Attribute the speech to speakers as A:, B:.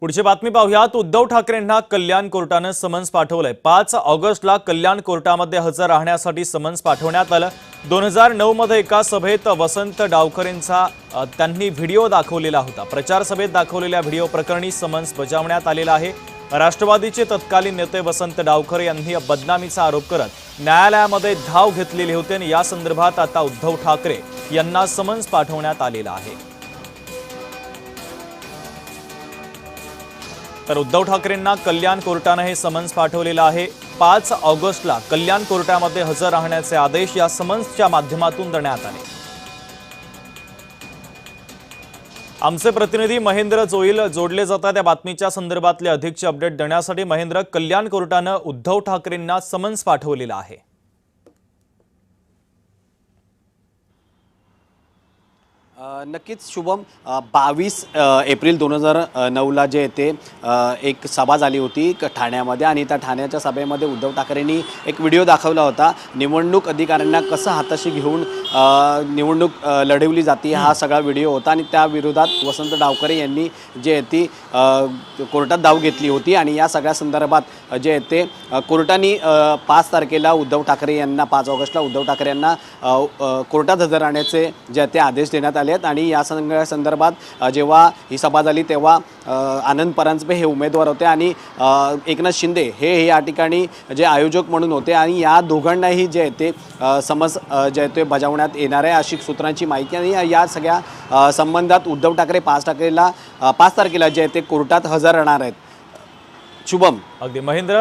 A: पुढची बातमी पाहूयात। उद्धव ठाकरेंना कल्याण कोर्टाने समन्स पाठवलंय। 5 ऑगस्टला कल्याण कोर्टामध्ये हजर राहण्यासाठी समन्स पाठवण्यात आलं। 2009 मध्ये एका सभेत वसंत डावकरेंचा त्यांनी व्हिडिओ दाखवलेला होता। प्रचार सभेत दाखवलेल्या व्हिडिओ प्रकरणी समन्स बजावण्यात आलेला आहे। राष्ट्रवादीचे तत्कालीन नेते वसंत डावकरे यांनी बदनामीचा आरोप करत न्यायालयामध्ये धाव घेतलेली होती आणि या संदर्भात आता उद्धव ठाकरे यांना समन्स पाठवण्यात आलेला आहे। तर उद्धव ठाकरेंना कल्याण कोर्टाने हे समन्स पाठवलेलं आहे। 5 ऑगस्टला कल्याण कोर्टामध्ये हजर राहण्याचे आदेश या समन्सच्या माध्यमातून देण्यात आले। आमचे प्रतिनिधी महेंद्र जोईल जोडले जातात या बातमीच्या संदर्भातले अधिकचे अपडेट देण्यासाठी। महेंद्र, कल्याण कोर्टाने उद्धव ठाकरेंना समन्स पाठवलेलं आहे।
B: नक्कीच शुभम, 22 एप्रिल 2009ला जे ते एक सभा झाली होती ठाण्यामध्ये आणि त्या ठाण्याच्या सभेमध्ये उद्धव ठाकरेंनी एक व्हिडिओ दाखवला होता। निवडणूक अधिकाऱ्यांना कसं हाताशी घेऊन निवडणूक लढवली जाते हा सगळा व्हिडिओ होता आणि त्या विरोधात वसंत डावकरे यांनी जे ती कोर्टात धाव घेतली होती आणि या सगळ्या संदर्भात जे ते कोर्टाने 5 तारखेला उद्धव ठाकरे यांना 5 ऑगस्टला उद्धव ठाकरे यांना कोर्टात हजर राहण्याचे जे ते आदेश देण्यात आले आणि या सगळ्या संदर्भात जेव्हा ही सभा झाली तेव्हा आनंद परांजपे हे उमेदवार होते आणि एकनाथ शिंदे हे या ठिकाणी जे आयोजक म्हणून होते आणि या दोघांनाही जे ते समज जे ते बजावण्यात येणार आहे अशी सूत्रांची माहिती आणि या सगळ्या संबंधात उद्धव ठाकरे 5 तारखेला जे ते कोर्टात हजर राहणार आहेत। शुभम,
A: अगदी महेंद्र,